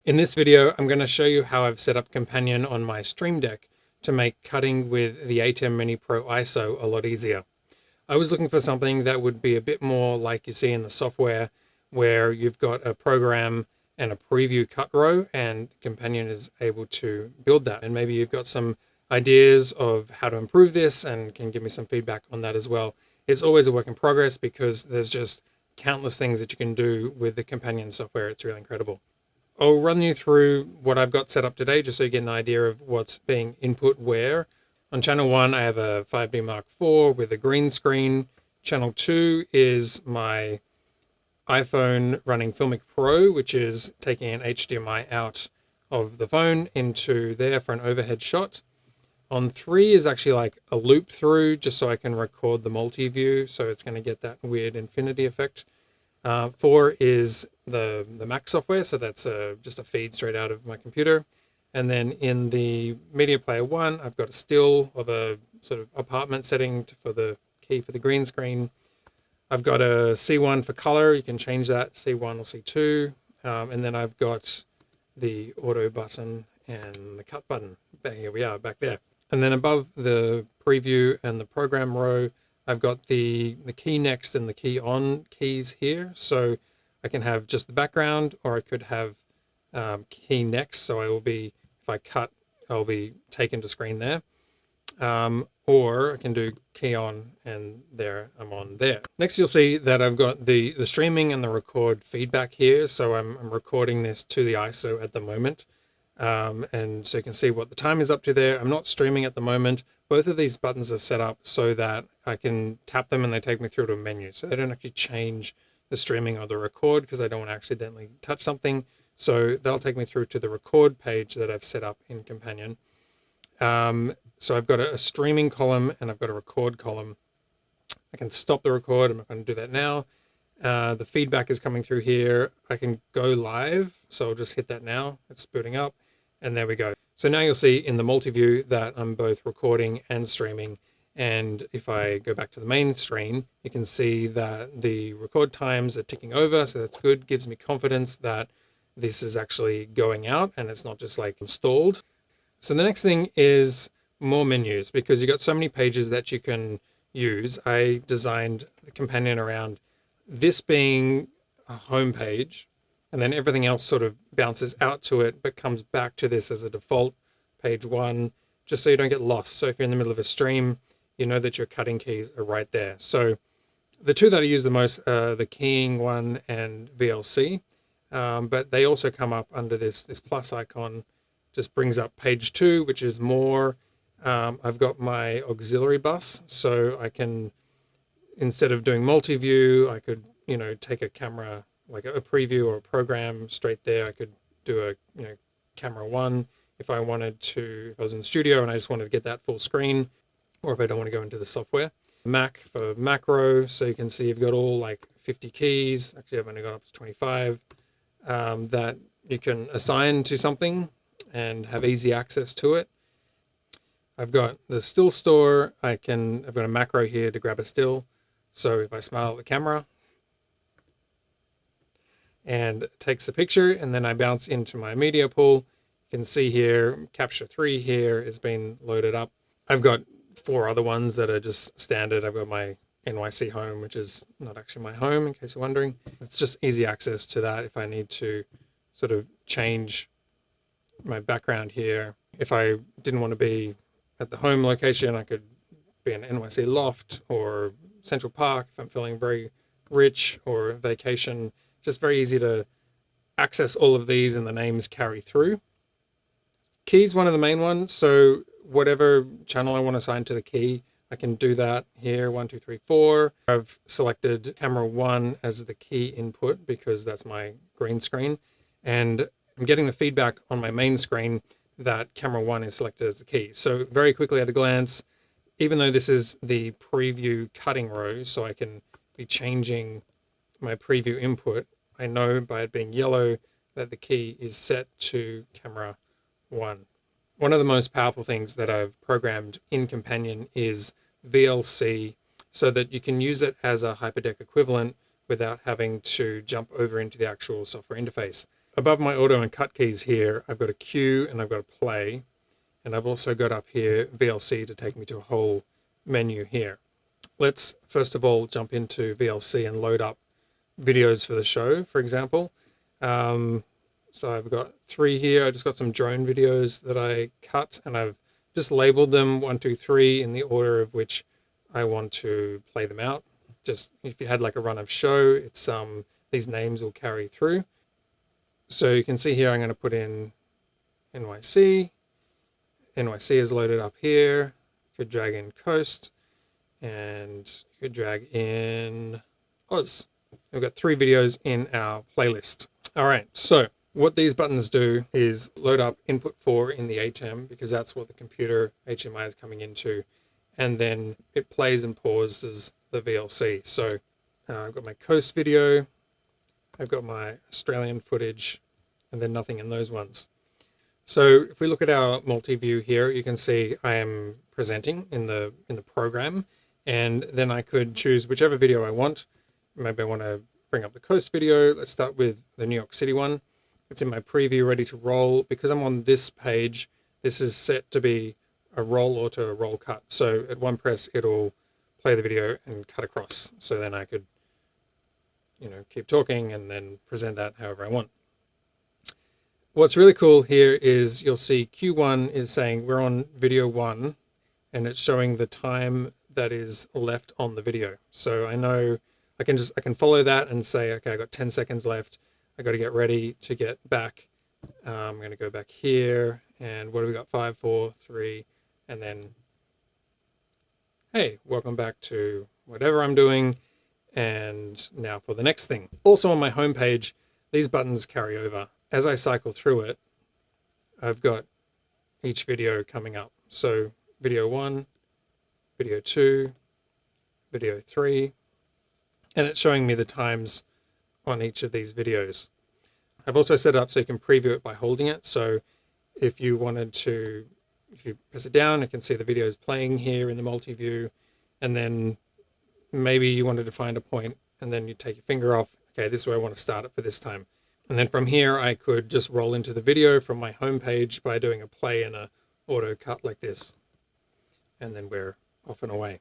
In this video, I'm going to show you how I've set up Companion on my Stream Deck to make cutting with the ATEM Mini Pro ISO a lot easier. I was looking for something that would be a bit more like you see in the software, where you've got a program and a preview cut row, and Companion is able to build that. And maybe you've got some ideas of how to improve this and can give me some feedback on that as well. It's always a work in progress because there's just countless things that you can do with the Companion software. It's really incredible. I'll run you through what I've got set up today just so you get an idea of what's being input where. On channel 1, I have a 5D Mark IV with a green screen. Channel 2 is my iPhone running Filmic Pro, which is taking an HDMI out of the phone into there for an overhead shot. On 3 is actually like a loop through just so I can record the multi-view, so it's going to get that weird infinity effect. 4 is the Mac software, so that's just a feed straight out of my computer. And then in the Media Player 1, I've got a still of a sort of apartment setting for the key for the green screen. I've got a C1 for color. You can change that, C1 or C2. And then I've got the auto button and the cut button. Here we are, back there. And then above the preview and the program row, I've got the key next and the key on keys here. So I can have just the background, or I could have key next. So I will be, if I cut, I'll be taken to screen there. Or I can do key on and there I'm on there. Next, you'll see that I've got the streaming and the record feedback here. So I'm recording this to the ISO at the moment. And so you can see what the time is up to there. I'm not streaming at the moment. Both of these buttons are set up so that I can tap them and they take me through to a menu. So they don't actually change the streaming or the record because I don't want to accidentally touch something. So they'll take me through to the record page that I've set up in Companion. So I've got a streaming column and I've got a record column. I can stop the record. I'm not going to do that now. The feedback is coming through here. I can go live. So I'll just hit that now. It's booting up. And there we go. So now you'll see in the multi-view that I'm both recording and streaming. And if I go back to the main screen, you can see that the record times are ticking over. So that's good. Gives me confidence that this is actually going out and it's not just like installed. So the next thing is more menus, because you've got so many pages that you can use. I designed the Companion around this being a home page, and then everything else sort of bounces out to it, but comes back to this as a default page 1, just so you don't get lost. So if you're in the middle of a stream, you know that your cutting keys are right there. So the two that I use the most are the keying one and VLC, but they also come up under this plus icon. Just brings up page 2, which is more. I've got my auxiliary bus, so I can, instead of doing multi-view, I could, take a camera, like a preview or a program straight there. I could do a, camera 1 if I wanted to, if I was in the studio and I just wanted to get that full screen, or if I don't want to go into the software. Mac for macro, so you can see you've got all like 50 keys. Actually, I've only got up to 25 that you can assign to something and have easy access to it. I've got the still store. I've got a macro here to grab a still. So if I smile at the camera and it takes a picture, and then I bounce into my media pool, you can see here, Capture 3 here is being loaded up. I've got 4 other ones that are just standard. I've got my NYC home, which is not actually my home, in case you're wondering. It's just easy access to that if I need to sort of change my background here. If I didn't want to be at the home location, I could be in NYC loft or Central Park if I'm feeling very rich, or vacation. Just very easy to access all of these, and the names carry through. Key's one of the main ones. So whatever channel I want to assign to the key, I can do that here. 1, 2, 3, 4. I've selected camera 1 as the key input because that's my green screen. And I'm getting the feedback on my main screen that camera 1 is selected as the key. So very quickly at a glance, even though this is the preview cutting row, so I can be changing my preview input, I know by it being yellow that the key is set to camera 1. One of the most powerful things that I've programmed in Companion is VLC, so that you can use it as a Hyperdeck equivalent without having to jump over into the actual software interface. above my auto and cut keys here, I've got a cue and I've got a play. And I've also got up here VLC to take me to a whole menu here. Let's first of all jump into VLC and load up videos for the show, for example. So I've got 3 here. I just got some drone videos that I cut, and I've just labeled them 1, 2, 3 in the order of which I want to play them out. Just if you had like a run of show, it's these names will carry through. So you can see here I'm going to put in NYC. NYC is loaded up here. You could drag in Coast, and you could drag in Oz. We've got 3 videos in our playlist. All right, so what these buttons do is load up input 4 in the ATEM, because that's what the computer HMI is coming into, and then it plays and pauses the VLC. So I've got my Coast video, I've got my Australian footage, and then nothing in those ones. So if we look at our multi-view here, you can see I am presenting in the program, and then I could choose whichever video I want. Maybe I want to bring up the Coast video. Let's start with the New York City one. It's in my preview, ready to roll. Because I'm on this page, this is set to be a roll auto, a roll cut. So at one press, it'll play the video and cut across. So then I could, keep talking and then present that however I want. What's really cool here is you'll see Q1 is saying we're on video 1, and it's showing the time that is left on the video. So I know I can follow that and say, okay, I got 10 seconds left. I got to get ready to get back. I'm going to go back here, and what do we got? 5, 4, 3, and then, hey, welcome back to whatever I'm doing. And now for the next thing. Also on my home page, these buttons carry over. As I cycle through it, I've got each video coming up. So video 1, video 2, video 3, and it's showing me the times on each of these videos. I've also set it up so you can preview it by holding it. So if you press it down, you can see the videos playing here in the multi-view, and then maybe you wanted to find a point, and then you take your finger off. Okay, this is where I want to start it for this time. And then from here, I could just roll into the video from my home page by doing a play and a auto cut like this. And then we're off and away.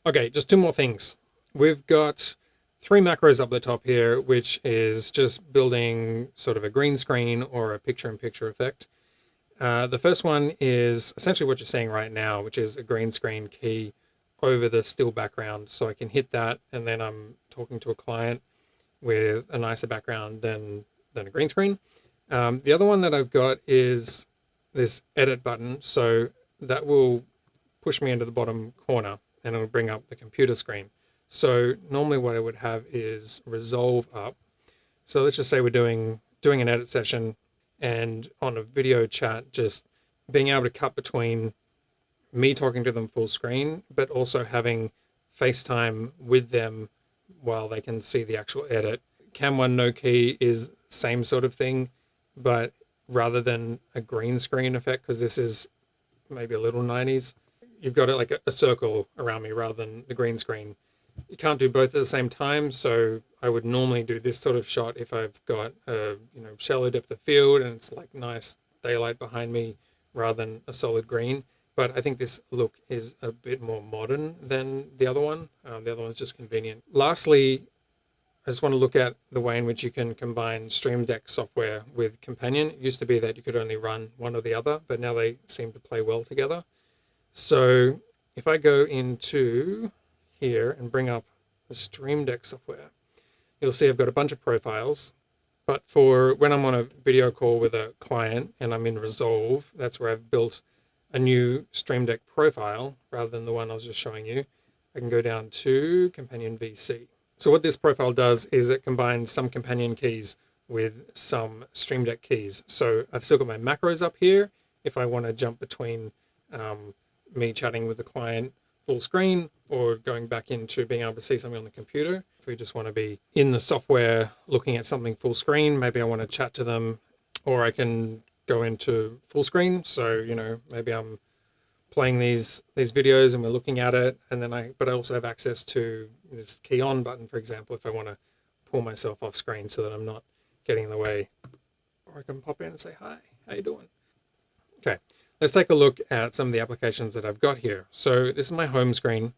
Okay, just 2 more things. We've got 3 macros up the top here, which is just building sort of a green screen or a picture-in-picture effect. The first one is essentially what you're seeing right now, which is a green screen key over the still background. So I can hit that, and then I'm talking to a client with a nicer background than a green screen. The other one that I've got is this edit button. So that will push me into the bottom corner, and it'll bring up the computer screen. So normally what I would have is resolve up. So let's just say we're doing an edit session, and on a video chat, just being able to cut between me talking to them full screen, but also having FaceTime with them while they can see the actual edit. Cam 1 no key is same sort of thing, but rather than a green screen effect, because this is maybe a little 90s, you've got it like a circle around me rather than the green screen. You can't do both at the same time, so I would normally do this sort of shot if I've got a shallow depth of field and it's like nice daylight behind me rather than a solid green. But I think this look is a bit more modern than the other one. The other one's just convenient. Lastly, I just want to look at the way in which you can combine Stream Deck software with Companion. It used to be that you could only run one or the other, but now they seem to play well together. So if I go into here and bring up the Stream Deck software, you'll see I've got a bunch of profiles. But for when I'm on a video call with a client and I'm in Resolve, that's where I've built a new Stream Deck profile rather than the one I was just showing you. I can go down to Companion VC. So what this profile does is it combines some Companion keys with some Stream Deck keys. So I've still got my macros up here if I want to jump between me chatting with the client full screen or going back into being able to see something on the computer. If we just want to be in the software looking at something full screen, maybe I want to chat to them, or I can go into full screen. So, maybe I'm playing these videos and we're looking at it, and then but I also have access to this key on button, for example, if I want to pull myself off screen so that I'm not getting in the way. Or I can pop in and say, hi, how you doing? Okay, let's take a look at some of the applications that I've got here. So this is my home screen.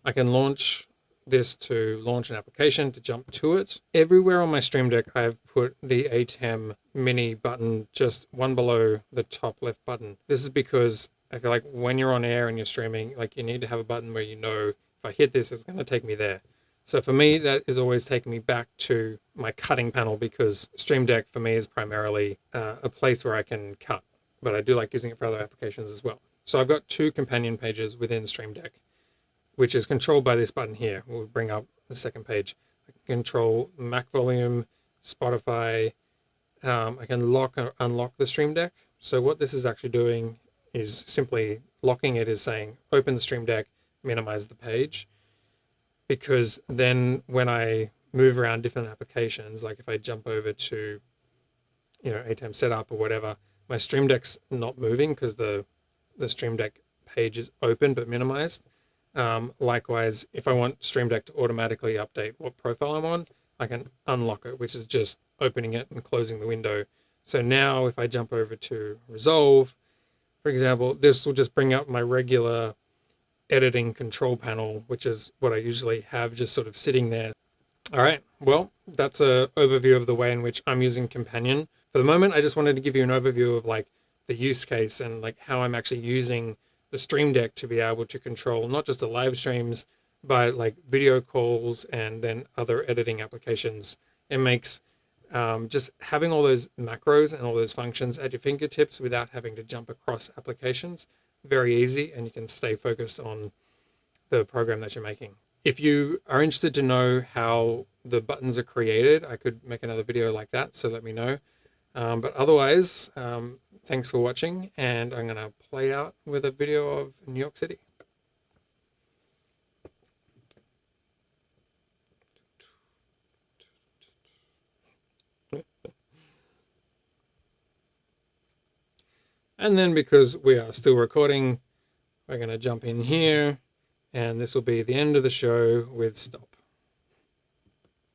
I can launch this to launch an application, to jump to it. Everywhere on my Stream Deck, I've put the ATEM Mini button just one below the top left button. This is because I feel like when you're on air and you're streaming, like you need to have a button where you know if I hit this, it's going to take me there. So for me, that is always taking me back to my cutting panel, because Stream Deck for me is primarily a place where I can cut, but I do like using it for other applications as well. So I've got 2 companion pages within Stream Deck, which is controlled by this button here. We'll bring up the second page. I can control Mac volume, Spotify. I can lock or unlock the Stream Deck. So what this is actually doing is simply locking it, is saying, open the Stream Deck, minimize the page. Because then when I move around different applications, like if I jump over to, ATEM setup or whatever, my Stream Deck's not moving because the Stream Deck page is open but minimized. Likewise, if I want Stream Deck to automatically update what profile I'm on, I can unlock it, which is just opening it and closing the window. So now if I jump over to Resolve, for example, this will just bring up my regular editing control panel, which is what I usually have just sort of sitting there. All right, well, that's an overview of the way in which I'm using Companion. For the moment, I just wanted to give you an overview of like the use case and like how I'm actually using the Stream Deck to be able to control not just the live streams, but like video calls and then other editing applications. It makes just having all those macros and all those functions at your fingertips without having to jump across applications very easy, and you can stay focused on the program that you're making. If you are interested to know how the buttons are created, I could make another video like that, so let me know. But otherwise, thanks for watching, and I'm going to play out with a video of New York City. And then because we are still recording, we're going to jump in here, and this will be the end of the show with stop.